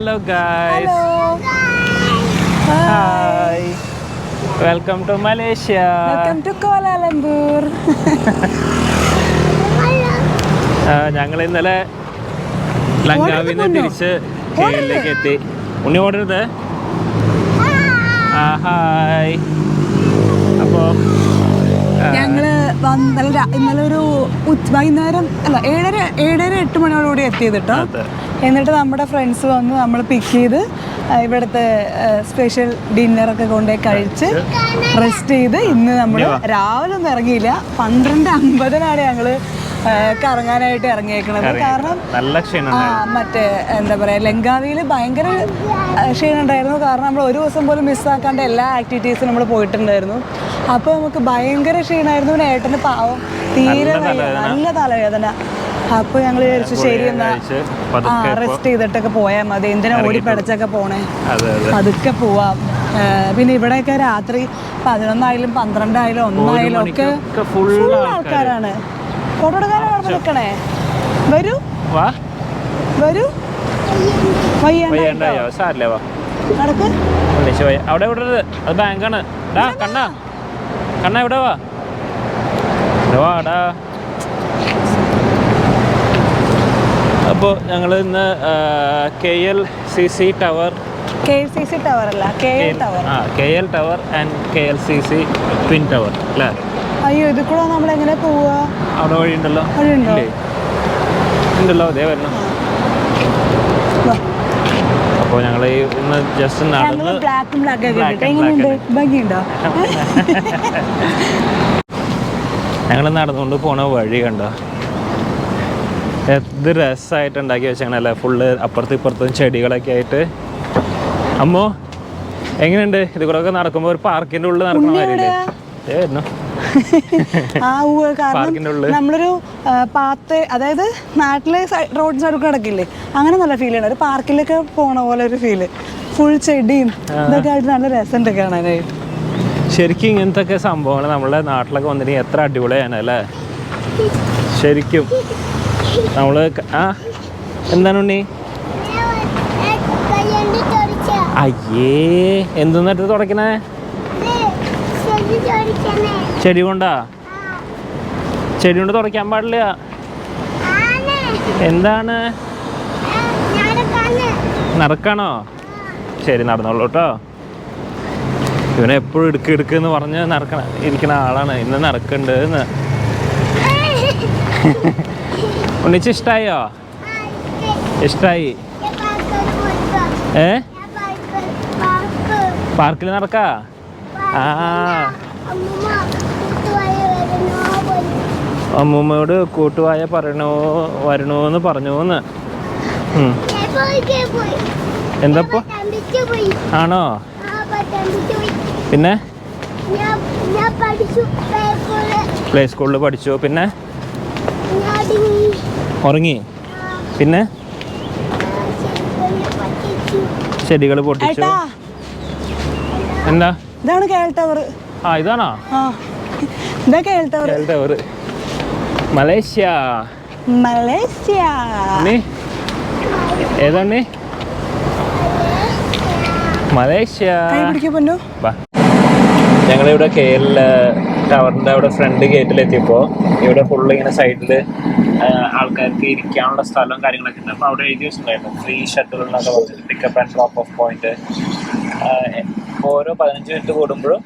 Hello guys. Hello. Hi. Welcome to Malaysia. Welcome to Kuala Lumpur. ഞങ്ങൾ ഇന്നലെ ലങ്കാവിൽ നിന്ന് തിരിച്ച് കേരളത്തിലേക്ക് എത്തി. ഉണ്ണി ഓടരുത്. ഹായ്. അപ്പോൾ ഞങ്ങള് ഇന്നലെ ഒരു വൈകുന്നേരം അല്ല 7:30-8 മണിയോടുകൂടി എത്തിയത് കേട്ടോ. എന്നിട്ട് നമ്മുടെ ഫ്രണ്ട്സ് വന്ന് നമ്മൾ പിക്ക് ചെയ്ത് ഇവിടുത്തെ സ്പെഷ്യൽ ഡിന്നറൊക്കെ കൊണ്ടുപോയി കഴിച്ച് റെസ്റ്റ് ചെയ്ത് ഇന്ന് നമ്മൾ രാവിലെ ഒന്നും ഇറങ്ങിയില്ല. 12:50 ഞങ്ങള് കറങ്ങാനായിട്ട് ഇറങ്ങിയേക്കണത്. കാരണം മറ്റേ എന്താ പറയാ ലങ്കാവിയിൽ ഭയങ്കര ക്ഷീണം ഉണ്ടായിരുന്നു. കാരണം നമ്മൾ ഒരു ദിവസം പോലും മിസ്സാക്കാണ്ട് എല്ലാ ആക്ടിവിറ്റീസും നമ്മൾ പോയിട്ടുണ്ടായിരുന്നു. അപ്പോൾ നമുക്ക് ഭയങ്കര ക്ഷീണമായിരുന്നു. പിന്നെ ഏട്ടന് പാവം തീരെ നല്ല തലവേദന. അപ്പോൾ ഞങ്ങൾ വിചാരിച്ചു ശരി എന്നാ റെസ്റ്റ് ചെയ്തിട്ടൊക്കെ പോയാൽ മതി, എന്തിനാ ഓടി പടച്ചൊക്കെ പോണേ, അതൊക്കെ പോവാം. പിന്നെ ഇവിടെയൊക്കെ രാത്രി 11 12 1 ഒക്കെ ഫുൾ ആൾക്കാരാണ്. ഫോട്ടോ എടുക്കാനാണ് അവിടെ നിൽക്കണേ. വരൂ വരൂ. നടക്ക്. അവിടെ അത് ബാങ്കാണ്. കണ്ണ ഇവിടെ വാടാ. അപ്പോൾ ഞങ്ങൾ ഇന്ന് KLCC ടവർ അല്ല KL tower and KLCC twin tower അല്ലേ? അയ്യോ, ഇത് കൂടെ നമ്മൾ എങ്ങനെ പോവാ? അവിടെ വഴി ഉണ്ടല്ലോ. അതേ വരണം. അപ്പോൾ ഞങ്ങൾ ഇന്ന് ജസ്റ്റ് നടന്ന് ഞങ്ങൾ നടന്നുകൊണ്ട് പോണ വഴി കണ്ടോ, എന്ത് രസമായിട്ട് ഉണ്ടാക്കി വെച്ചാണല്ലേ. ഫുള്ള് അപ്പുറത്തും ഇപ്പുറത്തും ചെടികളൊക്കെ ആയിട്ട്. അമ്മോ എങ്ങനെയുണ്ട്? ഇത് കൂടെ ഒക്കെ നടക്കുമ്പോൾ ഒരു പാർക്കിന്റെ ഉള്ളിൽ നടക്കണ മാതിരില്ലേ? നമ്മളൊരു പാത്ത്, അതായത് നാട്ടിലെ റോഡ് സൈഡൊക്കെ കിടക്കില്ലേ, അങ്ങനെ നല്ല ഫീൽ ആണ്. ഒരു പാർക്കിലൊക്കെ പോണ പോലെ ഒരു ഫീല്. ഫുൾ ചെടിയും ഇതൊക്കെ ആയിട്ട് നല്ല രസമുണ്ട് കാണാനായിട്ട്. ശരിക്കും ഇങ്ങനത്തെ ഒക്കെ സംഭവങ്ങൾ നമ്മളെ നാട്ടിലൊക്കെ വന്നിട്ടുണ്ടെങ്കിൽ എത്ര അടിപൊളിയാണ് അല്ലേ? ശരിക്കും നമ്മള് എന്താണ് ഉണ്ണി? അയ്യേ, എന്തെന്നിട്ട് തുടക്കണേ? ചെടി കൊണ്ടാ? ചെടി കൊണ്ട് തുടയ്ക്കാൻ പാടില്ല. എന്താണ്? നടക്കാണോ? ശരി, നടന്നോളൂ കേട്ടോ. ഇവനെ എപ്പോഴും എടുക്കെന്ന് പറഞ്ഞ് ഇരിക്കണ ആളാണ്. ഇന്ന് നടക്കണ്ട് എന്ന്. ഒന്നിച്ച് ഇഷ്ടായോ? ഇഷ്ടായി. പാർക്കിൽ നടക്കാ? അമ്മൂമ്മയോട് കൂട്ടുവായ വരണോന്ന് പറഞ്ഞൂന്ന്. എന്തപ്പോ ആണോ? പിന്നെ പ്ലേ സ്കൂളിൽ പഠിച്ചു. പിന്നെ ഉറങ്ങി. പിന്നെ ചെടികൾ പൊട്ടിച്ചു. എന്താ? ഇതാണ് KL ടവർ. ഇതാണോ KL ടവർ? മലേഷ്യ. ഏതാണ് മലേഷ്യ? ഞങ്ങളിവിടെ KL ടവറിൻ്റെ അവിടെ ഫ്രണ്ട് ഗേറ്റിലെത്തിയപ്പോൾ ഇവിടെ ഫുള്ള് ഇങ്ങനെ സൈഡിൽ ആൾക്കാർക്ക് ഇരിക്കാനുള്ള സ്ഥലവും കാര്യങ്ങളൊക്കെ ഉണ്ട്. അപ്പോൾ അവിടെ എഴുതി വെച്ചിട്ടുണ്ടായിരുന്നു ഫ്രീ ഷട്ടിൽ എന്നൊക്കെ പറഞ്ഞിട്ട് pickup and drop of point. ഓരോ 15 മിനിറ്റ് കൂടുമ്പോഴും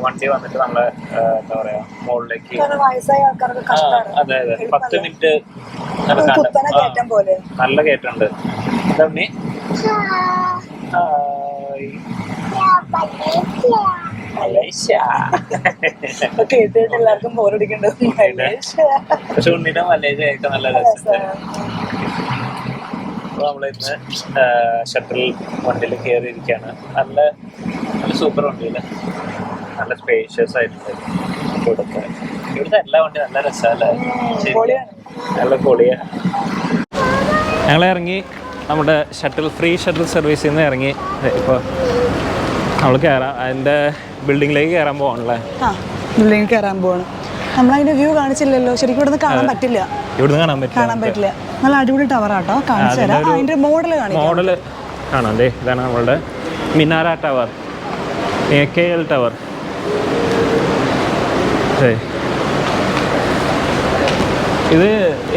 വണ്ടി വന്നിട്ട് നമ്മളെ എന്താ പറയാ മുകളിലേക്ക്. അതെ 10 മിനിറ്റ് നല്ല കയറ്റുണ്ട്. എന്താ ഉണ്ണി? കേട്ടിട്ട് എല്ലാവർക്കും ബോറടിക്കുന്നുണ്ട്. പക്ഷെ ഉണ്ണിയുടെ മലേഷ്യ ഒക്കെ നല്ല രസമുണ്ട്. അപ്പോൾ നമ്മളിന്ന് ഷട്ടിൽ വണ്ടിയിൽ കയറിയിരിക്കുകയാണ്. നല്ല സൂപ്പർ വണ്ടിയില്, നല്ല സ്പേഷ്യസ് ആയിട്ടുണ്ട്. ഇവിടുത്തെ എല്ലാ വണ്ടിയും നല്ല രസമല്ലേ? നല്ല പൊളിയാണ്. ഞങ്ങൾ ഇറങ്ങി നമ്മുടെ ഫ്രീ ഷട്ടിൽ സർവീസിൽ നിന്ന് ഇറങ്ങി. ഇപ്പോൾ നമ്മൾ കയറാം, അതിൻ്റെ ബിൽഡിങ്ങിലേക്ക് കയറാൻ പോകണല്ലേ? ബിൽഡിങ്ങിൽ കയറാൻ പോകണം. നമ്മളതിന്റെ വ്യൂ കാണിച്ചില്ലല്ലോ, ശരിക്കും ഇവിടുന്ന് കാണാൻ പറ്റില്ല. ഇവിടുന്ന് കാണാൻ പറ്റില്ല. നല്ല അടിപൊളി ടവറാട്ടോ, കാണിച്ചു തരാം. അതിന്റെ മോഡല് കാണാം. അതെ, ഇതാണ് നമ്മളുടെ മിനാര ടവർ, AKL ടവർ. ഇത്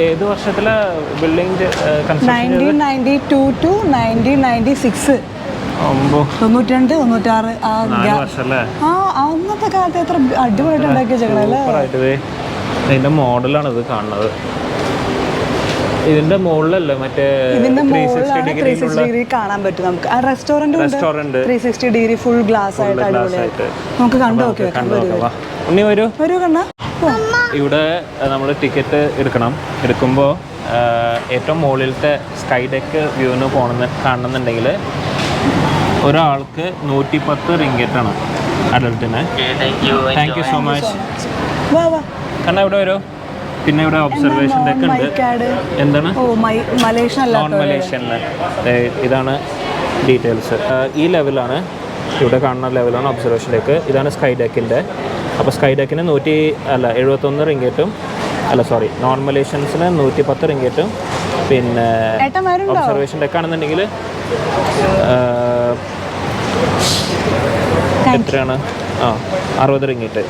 ഏത് വർഷത്തിലെ ബിൽഡിംഗ്? 1992 to 1996. 92, 96. അന്നത്തെ കാലത്ത് എത്ര അടിപൊളിയായിട്ട് ഉണ്ടാക്കിയ ചെകളല്ലേ. ഇതിന്റെ മോഡലാണ് ഇത് കാണുന്നത്. ഇതിന്റെ മുകളിലല്ലേ മറ്റേ ഇതിന്റെ മുകളിലാണ് 360 ഡിഗ്രി കാണാൻ പറ്റും നമുക്ക്. ആ റെസ്റ്റോറന്റ് 360 ഡിഗ്രി ഫുൾ ഗ്ലാസ് ആയിട്ട് അടിപൊളിയായിട്ട് നമുക്ക് കണ്ടു നോക്കി വെക്കാം. ഒരു കണ്ണ ഇവിടെ നമ്മൾ ടിക്കറ്റ് എടുക്കുമ്പോൾ ഏറ്റവും മുകളിലത്തെ സ്കൈ ഡെക്ക് വ്യൂവിന് കാണണമെന്നുണ്ടെങ്കിൽ ഒരാൾക്ക് 110 റിംഗറ്റാണ് അഡൽട്ടിന്. Thank you so much. Kanna ഇവിടെ വരൂ. പിന്നെ ഇവിടെ ഒബ്സർവേഷൻ ഡെക്ക് ഉണ്ട്. എന്താണ് നോൺ മലേഷ്യനില്. ഇതാണ് ഡീറ്റെയിൽസ്. ഈ ലെവലാണ്, ഇവിടെ കാണുന്ന ലെവലാണ് ഒബ്സർവേഷൻ ഡെക്ക്. ഇതാണ് സ്കൈ ഡെക്കിൻ്റെ. അപ്പോൾ സ്കൈ ഡെക്കിന് 71 റിംഗറ്റും, നോൺ മലേഷ്യൻസിന് 110 റിംഗറ്റും. പിന്നെ ഒബ്സർവേഷൻ ഡെക്കാണെന്നുണ്ടെങ്കിൽ എത്രയാണ്? 60 റിംഗറ്റ്.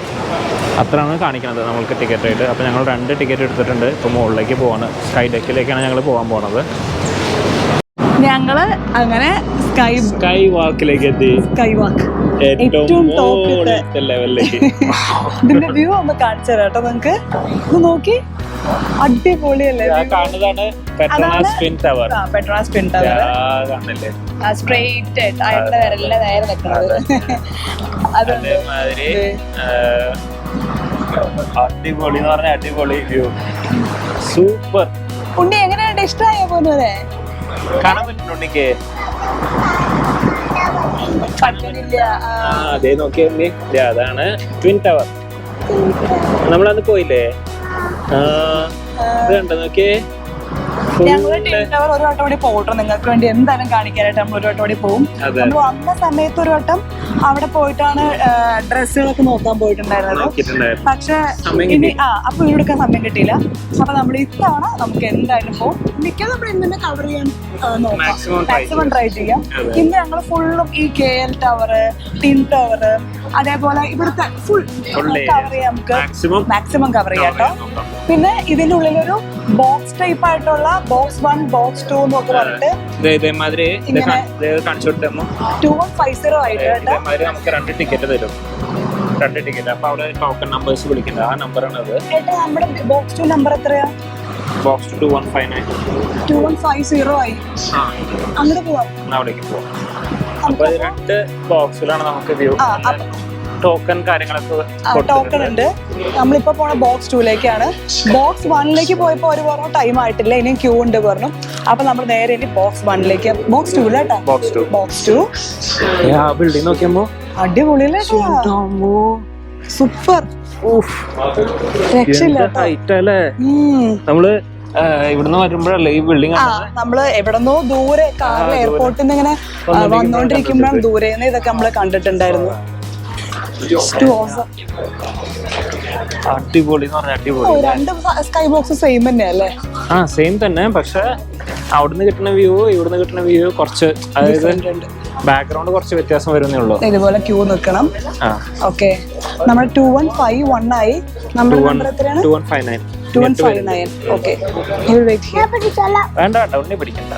അത്രയാണ് കാണിക്കുന്നത് നമ്മൾക്ക് ടിക്കറ്റായിട്ട്. അപ്പോൾ ഞങ്ങൾ 2 ടിക്കറ്റ് എടുത്തിട്ടുണ്ട്. ഇപ്പോൾ മുകളിലേക്ക് പോവാണ്, സ്കൈ ഡെക്കിലേക്കാണ് ഞങ്ങൾ പോകാൻ പോണത്. ഞങ്ങള് അങ്ങനെ സ്കൈ വാക്കിലേക്ക് എത്തി. ഏറ്റവും ടോപ്പിലത്തെ ലെവലിലേക്ക്. ഇതിന്റെ വ്യൂ ഒന്ന് കാണിച്ചു തരാം കേട്ടോ നിങ്ങൾക്ക്. ഇത് നോക്കി, അടിപൊളിയല്ലേ. കാണുന്നതാണ് Petronas twin tower. Petronas twin tower straight ആയിട്ടുള്ള വരല്ല നേരെ നിൽക്കുന്നത്. അതേമാതിരി അടിപൊളി എന്ന് പറഞ്ഞാൽ അടിപൊളി വ്യൂ. സൂപ്പർ. ഉണ്ണി എങ്ങനെയുണ്ട്? ഇഷ്ടമായോ പോകുന്നത്? കാണാൻ പറ്റുന്നുണ്ടെങ്കിൽ അതേ നോക്കിയേ. അതാണ് ട്വിൻ ടവർ. നമ്മളന്ന് പോയില്ലേ? ഇത് കണ്ടോ നോക്കിയേ. ഞങ്ങള് ട്വിൻ ടവർ ഒരു വട്ടം കൂടി പോകട്ടോ, നിങ്ങൾക്ക് വേണ്ടി എന്തായാലും കാണിക്കാനായിട്ട് നമ്മൾ ഒരു വട്ടം കൂടി പോകും. നമ്മൾ വന്ന സമയത്ത് ഒരു വട്ടം അവിടെ പോയിട്ടാണ് ഡ്രസ്സുകളൊക്കെ നോക്കാൻ പോയിട്ടുണ്ടായിരുന്നത്. പക്ഷെ ഇനി അപ്പൊ ഇവിടെടുക്കാൻ സമയം കിട്ടിയില്ല. അപ്പൊ നമ്മൾ ഇത്തവണ നമുക്ക് എന്തായാലും പോകും. മിക്കതും നമ്മൾ ഇന്നെ കവർ ചെയ്യാൻ മാക്സിമം ട്രൈ ചെയ്യാം. ഇന്ന് ഞങ്ങൾ ഫുള്ളും ഈ KL ടവർ, ടിൻ ടവർ, അതേപോലെ ഇവിടുത്തെ ഫുൾ കവർ ചെയ്യാം. നമുക്ക് മാക്സിമം കവർ ചെയ്യാം കേട്ടോ. പിന്നെ ഇതിന്റെ ഉള്ളിലൊരു ബോക്സ് ടൈപ്പ് ആയിട്ടുള്ള ബോക്സ് 1, ബോക്സ് 2 എന്നൊക്കെ പറഞ്ഞിട്ട് 2150 ആയിട്ട് നമുക്ക് 2 ടിക്കറ്റ് തരും. 2 ടിക്കറ്റ്. അപ്പൊ അവിടെ ടോക്കൺ നമ്പേഴ്സ് വിളിക്കുന്നത്, ആ നമ്പറാണ് അത്. നമ്മുടെ ബോക്സ് 2 നമ്പർ എത്രയാ? ബോക്സ് 2159. 2150 ആയി. അങ്ങോട്ട് പോവാം. അവിടേക്ക് പോവാം. അപ്പൊ 2 ബോക്സിലാണ് നമുക്ക് വ്യൂ. ടോക്കൺ കാര്യങ്ങളൊക്കെ ടോക്കൺ ഉണ്ട്. നമ്മളിപ്പോ പോണ ബോക്സ് 2ലേക്കാണ്. ബോക്സ് 1ലേക്ക് പോയപ്പോ ഒരു പറഞ്ഞു ടൈം ആയിട്ടില്ല, ഇനിയും ക്യൂ ഉണ്ട് പറഞ്ഞു. അപ്പൊ നമ്മൾ നേരെ ഇനി ബോക്സ് 1ലേക്ക്, ബോക്സ് 2 ലേട്ടാ. ബോക്സ് 2 ബിൽഡിംഗ് നോക്കിയപ്പോ അടിപൊളിയല്ലേ. സൂപ്പർ. രക്ഷയില്ല. നമ്മള് ഇവിടുന്ന് വരുമ്പോഴല്ലേ ഈ ബിൽഡിംഗ്. നമ്മള് എവിടെന്നോ ദൂരെ കാറിൽ എയർപോർട്ടിൽ നിന്ന് ഇങ്ങനെ വന്നോണ്ടിരിക്കുമ്പോഴാണ് ദൂരെന്ന് ഇതൊക്കെ നമ്മള് കണ്ടിട്ടുണ്ടായിരുന്നു. അടിപൊളി എന്ന് പറഞ്ഞാൽ അടിപൊളി. 2 സ്കൈ ബോക്സ് സെയിം തന്നെയല്ലേ? സെയിം തന്നെ. പക്ഷെ അവിടുന്ന് കിട്ടുന്ന വ്യൂ ഇവിടുന്ന് കിട്ടുന്ന വ്യൂ കുറച്ച്, അതായത് ബാക്ക്ഗ്രൗണ്ട് കുറച്ച് വ്യത്യാസം വരുന്നേ ഉള്ളൂ. ഇതുപോലെ ക്യൂ നിൽക്കണം. ഓക്കെ, നമ്മൾ 2151 ആയി. നമ്മുടെ നമ്പർ എത്രയാണ്? 2159. ഓക്കെ, വേണ്ട ഉണ്ണി പിടിക്കണ്ട.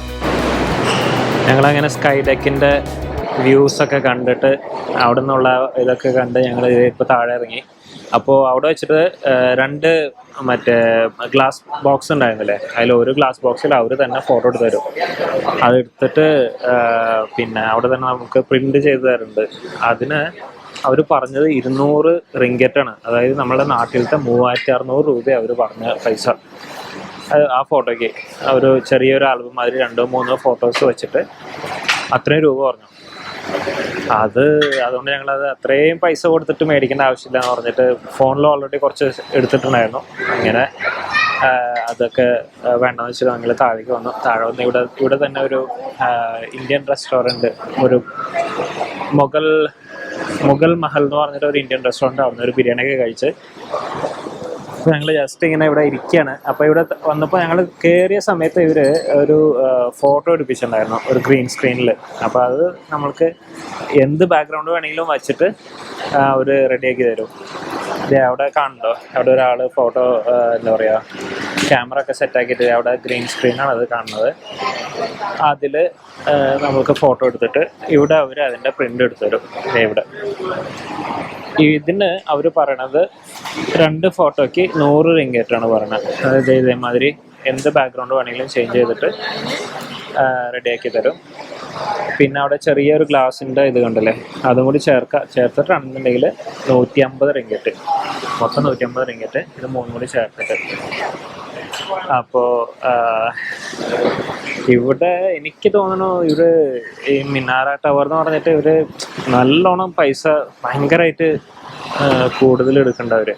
ഞങ്ങളങ്ങനെ സ്കൈ ഡെക്കിന്റെ വ്യൂസ് ഒക്കെ കണ്ടിട്ട് അവിടെ നിന്നുള്ള ഇതൊക്കെ കണ്ട് ഞങ്ങൾ ഇപ്പോൾ താഴെ ഇറങ്ങി. അപ്പോൾ അവിടെ വെച്ചിട്ട് 2 മറ്റേ ഗ്ലാസ് ബോക്സ് ഉണ്ടായിരുന്നില്ലേ, അതിൽ ഒരു ഗ്ലാസ് ബോക്സിൽ അവർ തന്നെ ഫോട്ടോ എടുത്ത് തരും. അതെടുത്തിട്ട് പിന്നെ അവിടെ തന്നെ നമുക്ക് പ്രിന്റ് ചെയ്ത് തരുന്നുണ്ട്. അതിന് അവർ പറഞ്ഞത് 200 റിംഗറ്റാണ്. അതായത് നമ്മുടെ നാട്ടിലത്തെ 3600 രൂപ അവർ പറഞ്ഞ പൈസ. ആ ഫോട്ടോയ്ക്ക് ഒരു ചെറിയൊരു ആൽബം മാതിരി 2-3 ഫോട്ടോസ് വെച്ചിട്ട് അത്രയും രൂപ പറഞ്ഞു. അതുകൊണ്ട് ഞങ്ങളത് അത്രയും പൈസ കൊടുത്തിട്ട് മേടിക്കേണ്ട ആവശ്യമില്ല എന്ന് പറഞ്ഞിട്ട് ഫോണിൽ ഓൾറെഡി കുറച്ച് എടുത്തിട്ടുണ്ടായിരുന്നു. അങ്ങനെ അതൊക്കെ വേണ്ടെന്ന് വെച്ചാൽ ഞങ്ങൾ താഴേക്ക് വന്നു. താഴെ വന്ന് ഇവിടെ തന്നെ ഒരു ഇന്ത്യൻ റെസ്റ്റോറൻറ്റ്, ഒരു മുഗൾ മഹൽ എന്ന് പറഞ്ഞിട്ട് ഒരു ഇന്ത്യൻ റെസ്റ്റോറൻറ്റ്. അവിടെ നിന്ന് ഒരു ബിരിയാണിയൊക്കെ കഴിച്ച് ഞങ്ങൾ ജസ്റ്റ് ഇങ്ങനെ ഇവിടെ ഇരിക്കുകയാണ്. അപ്പോൾ ഇവിടെ വന്നപ്പോൾ ഞങ്ങൾ കയറിയ സമയത്ത് ഇവർ ഒരു ഫോട്ടോ എടുപ്പിച്ചിട്ടുണ്ടായിരുന്നു ഒരു ഗ്രീൻ സ്ക്രീനിൽ. അപ്പോൾ അത് നമ്മൾക്ക് എന്ത് ബാക്ക്ഗ്രൗണ്ട് വേണമെങ്കിലും വച്ചിട്ട് അവർ റെഡിയാക്കി തരും. ഇത് അവിടെ കാണുന്നുണ്ടോ, അവിടെ ഒരാൾ ഫോട്ടോ എന്താ പറയുക ക്യാമറ ഒക്കെ സെറ്റാക്കിയിട്ട് അവിടെ ഗ്രീൻ സ്ക്രീനാണ് അത് കാണുന്നത്. അതിൽ നമുക്ക് ഫോട്ടോ എടുത്തിട്ട് ഇവിടെ അവർ അതിൻ്റെ പ്രിൻ്റ് എടുത്ത് തരും. ഇവിടെ ഇതിന് അവർ പറയണത് 2 ഫോട്ടോയ്ക്ക് 100 റിംഗേറ്റാണ് പറയണത്. അതായത് ഇതേമാതിരി എന്ത് ബാക്ക്ഗ്രൗണ്ട് വേണമെങ്കിലും ചേഞ്ച് ചെയ്തിട്ട് റെഡിയാക്കി തരും. പിന്നെ അവിടെ ചെറിയൊരു ഗ്ലാസിൻ്റെ ഇത് കണ്ടല്ലേ, അതും കൂടി ചേർത്തിട്ടാണെന്നുണ്ടെങ്കിൽ 150 റിംഗേറ്റ്, മൊത്തം 150 റിംഗേറ്റ്, ഇത് 3 കൂടി ചേർത്തിട്ട്. അപ്പോൾ ഇവിടെ എനിക്ക് തോന്നുന്നു ഇവർ ഈ മിനാര ടവർ എന്ന് പറഞ്ഞിട്ട് ഇവർ നല്ലോണം പൈസ ഭയങ്കരമായിട്ട് കൂടുതൽ എടുക്കേണ്ടവർ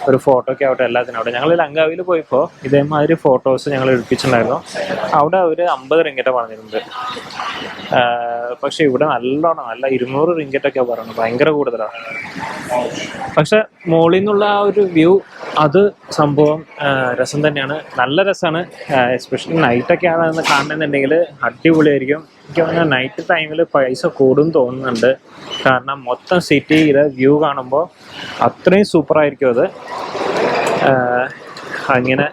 ഒരു ഫോട്ടോയ്ക്ക് ആവട്ടെ എല്ലാത്തിനും. അവിടെ ഞങ്ങൾ ലങ്കാവിയിൽ പോയപ്പോൾ ഇതേമാതിരി ഫോട്ടോസ് ഞങ്ങൾ എടുപ്പിച്ചിട്ടുണ്ടായിരുന്നു. അവിടെ അവർ 50 റിംഗറ്റാണ് പറഞ്ഞിരുന്നത്. പക്ഷെ ഇവിടെ നല്ല 200 റിംഗറ്റൊക്കെ പറയുന്നത്, ഭയങ്കര കൂടുതലാണ്. പക്ഷെ മുകളിൽ നിന്നുള്ള ആ ഒരു വ്യൂ അത് സംഭവം രസം തന്നെയാണ്, നല്ല രസമാണ്. എസ്പെഷ്യലി നൈറ്റൊക്കെ ആണ് കാണുന്നുണ്ടെങ്കിൽ അടിപൊളിയായിരിക്കും. എനിക്ക് തോന്നുന്നു നൈറ്റ് ടൈമിൽ പൈസ കൂടും തോന്നുന്നുണ്ട്. കാരണം മൊത്തം സിറ്റിയുടെ വ്യൂ കാണുമ്പോൾ അത്രയും സൂപ്പറായിരിക്കും അത്. അങ്ങനെ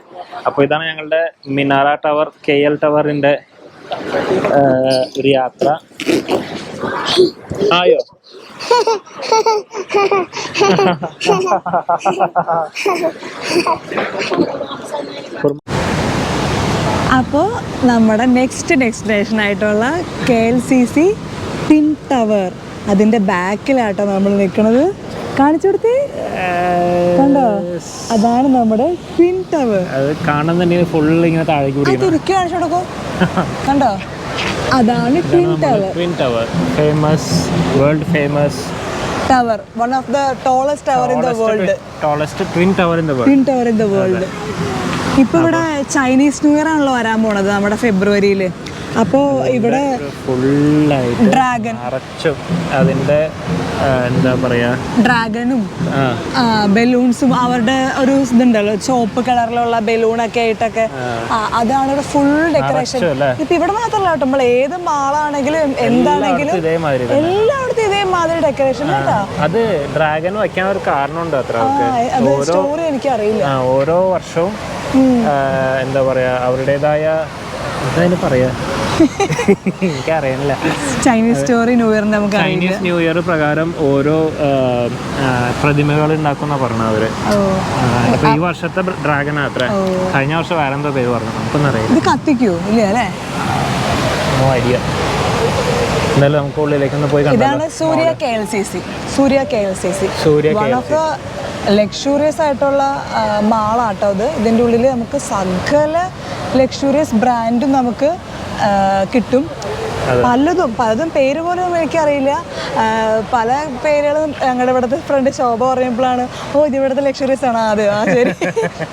അപ്പോൾ ഇതാണ് ഞങ്ങളുടെ മിനാര ടവർ KL ടവറിൻ്റെ ഒരു യാത്ര. ആയോ അപ്പോൾ നമ്മുടെ നെക്സ്റ്റ് ഡെസ്റ്റിനേഷൻ ആയിട്ടുള്ള KLCC ട്വിൻ ടവർ അതിൻ്റെ ബാക്കിലാട്ടോ നമ്മൾ നിൽക്കുന്നത്. കാണിച്ചു കൊടുത്തേ, കണ്ടോ, അതാണ് നമ്മുടെ ട്വിൻ ടവർ. അത് കാണുന്നുണ്ടെങ്കിൽ ഫുൾ ഇങ്ങനെ താഴെ കൂടി തിരിക്കി കാണിച്ചു കൊടുക്കും, കണ്ടോ, അതാണ് twin tower. Twin tower famous, world famous tower, one of the tallest tower in the world. Tallest twin tower in the world. Twin tower in the world. ഇപ്പൊ ഇവിടെ ചൈനീസ് ന്യൂ ഇയർ ആണല്ലോ വരാൻ പോണത് നമ്മുടെ ഫെബ്രുവരിയിൽ. അപ്പോൾ ഇവിടെ ഫുള്ളായിട്ട് ഡ്രാഗൺ നിറച്ചും അതിൻ്റെ എന്താ പറയാ ഡ്രാഗണും ബലൂൺസും അവരുടെ ഒരു ഇതുണ്ടല്ലോ ചുവപ്പ് കളറിലുള്ള ബലൂണൊക്കെ ആയിട്ടൊക്കെ, അതാണ് ഇവിടെ ഫുൾ ഡെക്കറേഷൻ. ഇപ്പൊ ഇവിടെ മാത്രമല്ല കേട്ടോ, നമ്മൾ ഏത് മാളാണെങ്കിലും എന്താണെങ്കിലും എല്ലായിടത്തും ഇതേമാതിരി ഡെക്കറേഷൻ കേട്ടോ. അത് ഡ്രാഗൺ വെക്കാൻ ഒരു കാരണമുണ്ട് അത്ര. സ്റ്റോറി എനിക്കറിയില്ല. ഓരോ വർഷവും എന്താ പറയാ അവരുടേതായ എന്താ പറയാ എനിക്കറിയില്ല. ചൈനീസ് സ്റ്റോറി ന്യൂ ഇയർ നമുക്ക് ചൈനീസ് ന്യൂ ഇയർ പ്രകാരം ഓരോ പ്രതിമകൾ ഉണ്ടാക്കുന്ന പറഞ്ഞ അവര്. ഇപ്പൊ ഈ വർഷത്തെ ഡ്രാഗൺ അത്ര, കഴിഞ്ഞ വർഷം വേറെ എന്തോ പേര് പറഞ്ഞു, നമുക്കൊന്നും അറിയില്ല. ഇത് കത്തിക്കോ ഇല്ല അല്ലേ, നോ ഐഡിയ. എന്തായാലും നമുക്ക് ഉള്ളിലേക്കൊന്ന് പോയി കണ്ടാലോ. ഇതാണ് സൂര്യ KLCC. One of the luxurious ആയിട്ടുള്ള മാളാട്ടോ ഇത്. ഇതിൻ്റെ ഉള്ളിൽ നമുക്ക് സകല ലക്ഷൂറിയസ് ബ്രാൻഡും നമുക്ക് കിട്ടും. പലതും പേര് പോലും എനിക്കറിയില്ല. പല പേരുകളും ഞങ്ങളുടെ ഇവിടുത്തെ ഫ്രണ്ട് ശോഭ പറയുമ്പോഴാണ്, ഓ ഇത് ഇവിടുത്തെ ലക്ഷറീസ് ആണ്. അത് ശരി,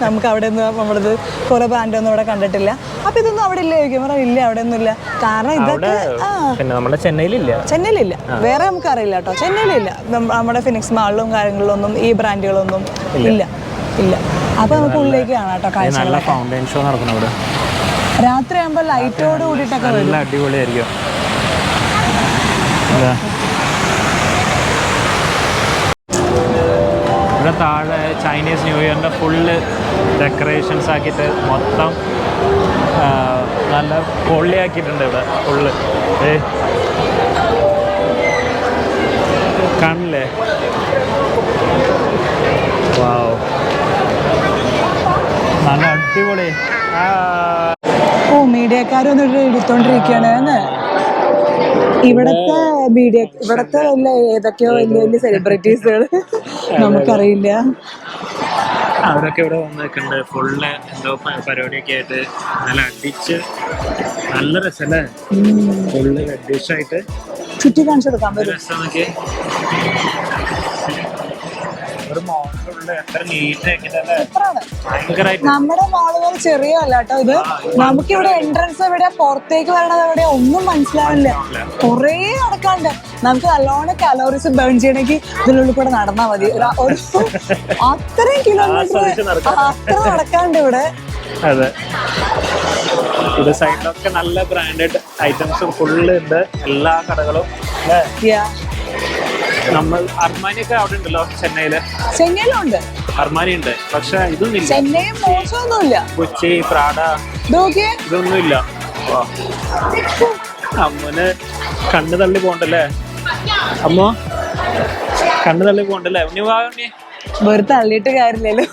നമുക്ക് അവിടെ ഒന്നും നമ്മളത് കുറേ ബ്രാൻഡൊന്നും ഇവിടെ കണ്ടിട്ടില്ല. അപ്പം ഇതൊന്നും അവിടെ ഇല്ല ചോദിക്കും, പറഞ്ഞാൽ ഇല്ല അവിടെ ഒന്നും ഇല്ല. കാരണം ഇതൊക്കെ ചെന്നൈയിലില്ല, വേറെ നമുക്ക് അറിയില്ല കേട്ടോ. ചെന്നൈയിലില്ല, നമ്മുടെ ഫിനിക്സ് മാളിലും കാര്യങ്ങളിലൊന്നും ഈ ബ്രാൻഡുകളൊന്നും ഇല്ല. അപ്പം നമുക്ക് ഉള്ളിലേക്ക് കാണാം കേട്ടോ കാഴ്ചകൾ. ഫൗണ്ടൈൻ ഷോ നടക്കണം ഇവിടെ രാത്രി ആകുമ്പോൾ ലൈറ്റോട് കൂടിയിട്ടൊക്കെ നല്ല അടിപൊളിയായിരിക്കും. ഇവിടെ താഴെ ചൈനീസ് ന്യൂ ഇയറിൻ്റെ ഫുള്ള് ഡെക്കറേഷൻസ് ആക്കിയിട്ട് മൊത്തം നല്ല പൊള്ളിയാക്കിയിട്ടുണ്ട് ഇവിടെ ഫുള്ള്. കാണില്ലേ, വാവ്, നല്ല അടിപൊളി. ഓ മീഡിയക്കാരൊന്നും എടുത്തോണ്ടിരിക്കുകയാണ്. ഇവിടത്തെ വല്ല ഏതൊക്കെയോ വലിയ സെലിബ്രിറ്റീസുകൾ നമുക്കറിയില്ല. അവരൊക്കെ ഇവിടെ വന്നിട്ടുണ്ട്. ഫുള്ള് എന്തോ പരിപാടിയൊക്കെ ആയിട്ട് നല്ല അടിച്ച് നല്ല രസമല്ലേ, ഫുള്ള് അഡിഷായിട്ട് ചുറ്റി കാണിച്ചു കൊടുക്കാം. രസമൊക്കെ ഒരു മോഡലുള്ള എത്ര നീറ്റ് ആക്കിട്ടല്ലേ. ഭയങ്കരമായിട്ട്. നമ്മുടെ മാളുകൾ ചെറിയല്ല കേട്ടോ ഇത്. നമുക്കിവിടെ എൻട്രൻസ് എവിടെയാ, പുറത്തേക്ക് വരണത് എവിടെയാ ഒന്നും മനസ്സിലാവില്ല. കുറേ നടക്കാണ്ട്. നമുക്ക് നല്ലോണം കലോറീസ് ബേൺ ചെയ്യണമെങ്കിൽ ഇതിനുള്ളിൽ കൂടെ നടന്നാൽ മതി. ഒരു അത്രയും കിലോമീറ്റർ അത്ര നടക്കാണ്ട് ഇവിടെ. അതെ, ഇത് സൈഡിലൊക്കെ നല്ല ബ്രാൻഡഡ് ഐറ്റംസും ഫുള്ള് ഉണ്ട്, എല്ലാ കടകളും. നമ്മൾ അർമാനിയൊക്കെ അവിടെ ഉണ്ടല്ലോ ചെന്നൈയില്. ചെന്നൈയിലുണ്ട് അർമാനി ഉണ്ട്, പക്ഷെ ഇതൊന്നുമില്ല. ചെന്നൈയും മോശമൊന്നുമില്ല. കൊച്ചി, പ്രാഡ ഇതൊന്നുമില്ല. അമ്മന് കണ്ണ് തള്ളി പോണ്ടല്ലേ, അമ്മ കണ്ണ് തള്ളി പോണ്ടല്ലേ. ഉണ്ണി വാ ഉണ്ണി. വെറുതെ തള്ളിയിട്ട് കാര്യമില്ലല്ലോ.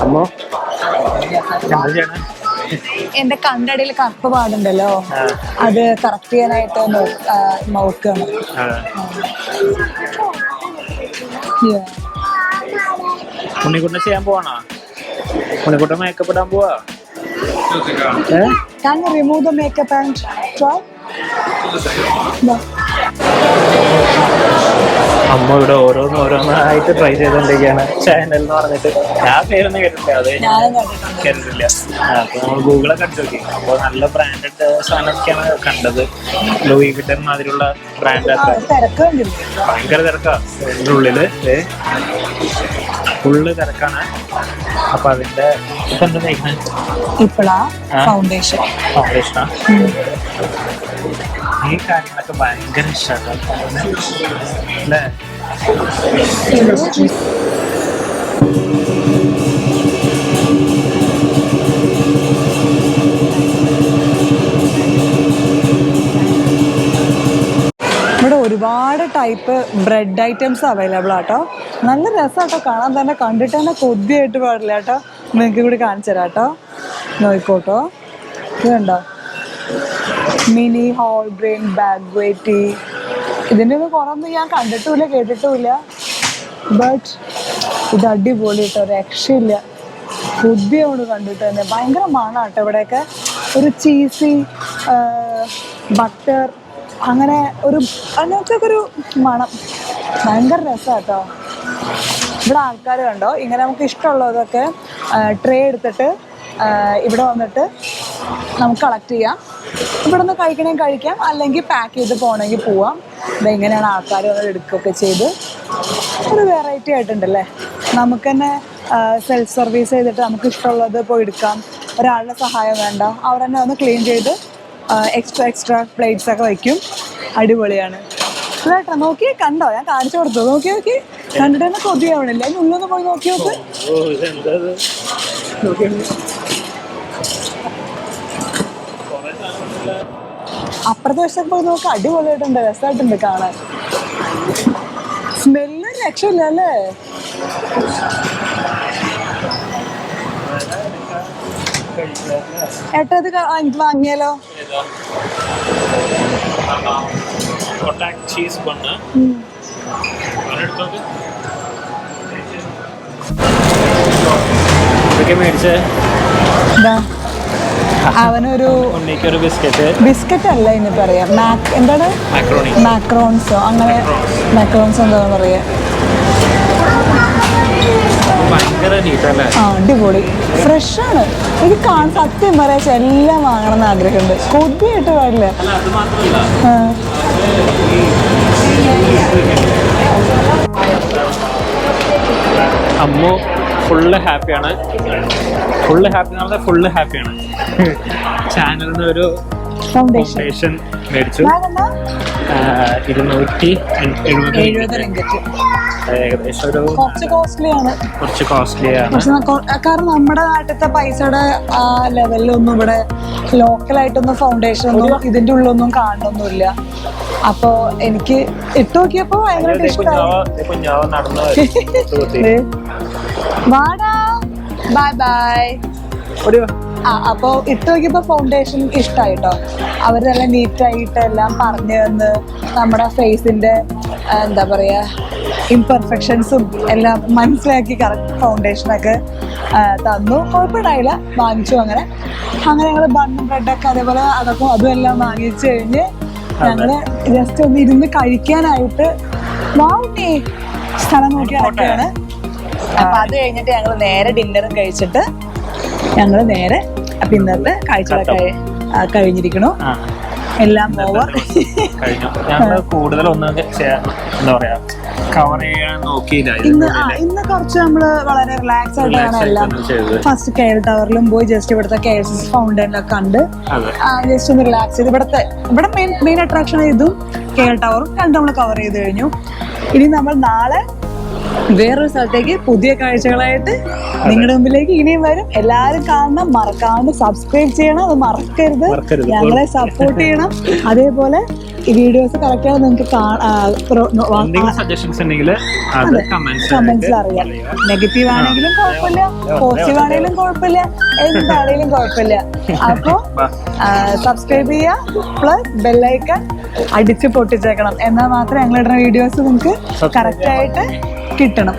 അമ്മോ എന്താ ചെയ്യണേ? എന്റെ കണ്ണടയിൽ കറുപ്പ് പാടുണ്ടല്ലോ, അത് കറക്റ്റ് ചെയ്യാനായിട്ട് നോക്കുകയാണ്. ഉണ്ണിക്കുട്ടനെ ചെയ്യാൻ പോവാണോ? ഉണ്ണിക്കുട്ടൻ മേക്കപ്പ് ഇടാൻ പോവാ. Can you remove the makeup and try? No. അമ്മ ഇവിടെ ഓരോന്നായിട്ട് ട്രൈ ചെയ്തോണ്ടിരിക്കുകയാണ്. ചാനൽ എന്ന് പറഞ്ഞിട്ട് ഞാൻ പേരൊന്നും കേട്ടിട്ടില്ല, അത് കേട്ടിട്ടില്ല. അപ്പൊ നമ്മൾ ഗൂഗിളൊക്കെ അടിച്ചു നോക്കി. അപ്പൊ നല്ല ബ്രാൻഡഡ് സാധനമൊക്കെയാണ് കണ്ടത്. ലൂയി വിറ്റൻ മാതിരിയുള്ള ബ്രാൻഡ്. ഭയങ്കര തിരക്കാ ഇതിൻ്റെ ഉള്ളില്, ഫുള്ള് തിരക്കാണ്. അപ്പൊ അതിന്റെ ഇപ്പൊ എന്താ ഇപ്പഴാ ഫൗണ്ടേഷനാ. ഈ കാര്യങ്ങളൊക്കെ ഭയങ്കര ഇഷ്ടമാണ് അല്ലേ? ഇവിടെ ഒരുപാട് ടൈപ്പ് ബ്രെഡ് ഐറ്റംസ് അവൈലബിൾ ആട്ടോ. നല്ല രസമാട്ടോ കാണാൻ, തന്നെ കണ്ടിട്ട് തന്നെ കൊതിയായിട്ട് പാടില്ല കേട്ടോ. നിങ്ങൾക്ക് കൂടി കാണിച്ചു തരാം കേട്ടോ, നോക്കോട്ടോ. ഇത് കണ്ടോ, mini whole grain bag weighty. ഇതിൻ്റെ ഒന്നും കുറവൊന്നും ഞാൻ കണ്ടിട്ടുമില്ല കേട്ടിട്ടുമില്ല. ബട്ട് ഇത് അടിപൊളി കേട്ടോ, രക്ഷയില്ല. ബുദ്ധിയോട് കണ്ടിട്ട് തന്നെ ഭയങ്കര മണാട്ടോ ഇവിടെയൊക്കെ. ഒരു ചീസി ബട്ടർ അങ്ങനെ അങ്ങനത്തെ ഒരു മണം, ഭയങ്കര രസമാട്ടോ. ഇവിടെ ആൾക്കാർ കണ്ടോ, ഇങ്ങനെ നമുക്ക് ഇഷ്ടമുള്ളതൊക്കെ ട്രേ എടുത്തിട്ട് ഇവിടെ വന്നിട്ട് നമുക്ക് കളക്ട് ചെയ്യാം. ഇവിടെ നിന്ന് കഴിക്കണമെങ്കിൽ കഴിക്കാം, അല്ലെങ്കിൽ പാക്ക് ചെയ്ത് പോകണമെങ്കിൽ പോവാം. ഇതെങ്ങനെയാണ് ആൾക്കാർ വന്ന് എടുക്കുകയൊക്കെ ചെയ്ത് ഒരു വെറൈറ്റി ആയിട്ടുണ്ടല്ലേ. നമുക്ക് തന്നെ സെൽഫ് സർവീസ് ചെയ്തിട്ട് നമുക്ക് ഇഷ്ടമുള്ളത് പോയി എടുക്കാം. ഒരാളുടെ സഹായം വേണ്ട, അവർ തന്നെ വന്ന് ക്ലീൻ ചെയ്ത് എക്സ്ട്രാ പ്ലേറ്റ്സ് ഒക്കെ വയ്ക്കും. അടിപൊളിയാണ് കേട്ടോ. നോക്കി കണ്ടോ, ഞാൻ കാണിച്ചു കൊടുത്തു. നോക്കി കണ്ടിട്ട് തന്നെ കൊതിയാവണില്ല. അതിന് ഉള്ളൊന്ന് പോയി നോക്കി നോക്ക്. അപ്പുറത്തെ വശത്തൊക്കെ പോയി നോക്ക്, അടിപൊളിയായിട്ടുണ്ട്, രസമായിട്ടുണ്ട് കാണാൻ. സ്മെല്ല് രക്ഷയില്ല അല്ലേ. ഏട്ടാ ഇത് വാങ്ങിയാലോ? Cheese bun മേടിച്ചേ. അവനൊരു ബിസ്ക്കറ്റ് അല്ല ഇനി പറയാം, എന്താണ് മാക്രോൺസോ, അങ്ങനെ മാക്രോൺസ് എന്താന്ന് പറയാ. അടിപൊളി ഫ്രഷ് ആണ്. എനിക്ക് സത്യം പറയാ എല്ലാം വാങ്ങണം എന്ന് ആഗ്രഹമുണ്ട്. കൊതിയായിട്ട് പാടില്ല. അമ്മു ഫുള്ള് ഹാപ്പിയാണ്. ചാനലിൽ നിന്ന് ഒരു ഫൗണ്ടേഷൻ മേടിച്ചു. 270 ഏകദേശം ഒരു കുറച്ച് കോസ്റ്റ്ലിയാണ്. കാരണം നമ്മുടെ നാട്ടിലത്തെ പൈസയുടെ ആ ലെവലിലൊന്നും ഇവിടെ ലോക്കലായിട്ടൊന്നും ഫൗണ്ടേഷൻ ഒന്നും ഇതിന്റെ ഉള്ളൊന്നും കാണുന്നൊന്നുമില്ല. അപ്പൊ എനിക്ക് ഇട്ട് നോക്കിയപ്പോ ഭയങ്കര വാടാ ബൈ ബൈ. അപ്പോൾ ഇട്ട് നോക്കിയപ്പോൾ ഫൗണ്ടേഷൻ ഇഷ്ടമായിട്ടോ. അവർ നല്ല നീറ്റായിട്ട് എല്ലാം പറഞ്ഞു തന്ന് നമ്മുടെ ഫേസിൻ്റെ എന്താ പറയുക ഇംപെർഫെക്ഷൻസും എല്ലാം മനസ്സിലാക്കി കറക്റ്റ് ഫൗണ്ടേഷനൊക്കെ തന്നു. കുഴപ്പമില്ലായില്ല, വാങ്ങിച്ചു. അങ്ങനെ ഞങ്ങൾ ബണ്ണും ബ്രെഡൊക്കെ അതേപോലെ അതും എല്ലാം വാങ്ങിച്ചു കഴിഞ്ഞ് ഞങ്ങള് ജസ്റ്റ് ഒന്ന് ഇരുന്ന് കഴിക്കാനായിട്ട് സ്ഥലം നോക്കി നടക്കുകയാണ്. അപ്പൊ അത് കഴിഞ്ഞിട്ട് ഞങ്ങൾ നേരെ ഡിന്നറും കഴിച്ചിട്ട് ഞങ്ങൾ നേരെ അപ്പൊ ഇന്നത്തെ കാഴ്ചകളൊക്കെ കഴിഞ്ഞിരിക്കണു. എല്ലാം ഓവർ കഴിഞ്ഞു. ഞങ്ങള് കൂടുതലൊന്നും എന്താ പറയാ കവർ ചെയ്യാൻ നോക്കിയില്ല. ഇന്ന് കുറച്ച് നമ്മള് വളരെ റിലാക്സ് ആയിട്ടാണ് എല്ലാം. ഫസ്റ്റ് കെയർ ടവറിലും പോയി ജസ്റ്റ് ഇവിടുത്തെ KSS ഫൗണ്ടനിലൊക്കെ കണ്ട് ജസ്റ്റ് ഒന്ന് റിലാക്സ് ചെയ്ത് ഇവിടെ മെയിൻ അട്രാക്ഷൻ ഇതും കെയർ ടവറും രണ്ടും നമ്മൾ കവർ ചെയ്ത് കഴിഞ്ഞു. ഇനി നമ്മൾ നാളെ വേറൊരു സ്ഥലത്തേക്ക് പുതിയ കാഴ്ചകളായിട്ട് നിങ്ങളുടെ മുമ്പിലേക്ക് ഇനിയും വരും. എല്ലാവരും കാണണം, മറക്കാണ്ട് സബ്സ്ക്രൈബ് ചെയ്യണം, അത് മറക്കരുത്. ഞങ്ങളെ സപ്പോർട്ട് ചെയ്യണം. അതേപോലെ ഈ വീഡിയോസ് കറക്റ്റ് ആയി നിങ്ങൾക്ക് കമന്റ്സിൽ അറിയാം. നെഗറ്റീവ് ആണെങ്കിലും കുഴപ്പമില്ല, പോസിറ്റീവ് ആണെങ്കിലും കുഴപ്പമില്ല, എന്താണെങ്കിലും കുഴപ്പമില്ല. അപ്പൊ സബ്സ്ക്രൈബ് ചെയ്യുക, പ്ലസ് ബെല്ലൈക്കൺ അടിച്ച് പൊട്ടിച്ചേക്കണം. എന്നാൽ മാത്രമേ ഞങ്ങളിടുന്ന വീഡിയോസ് നിങ്ങൾക്ക് കറക്റ്റ് ആയിട്ട് കിട്ടണം.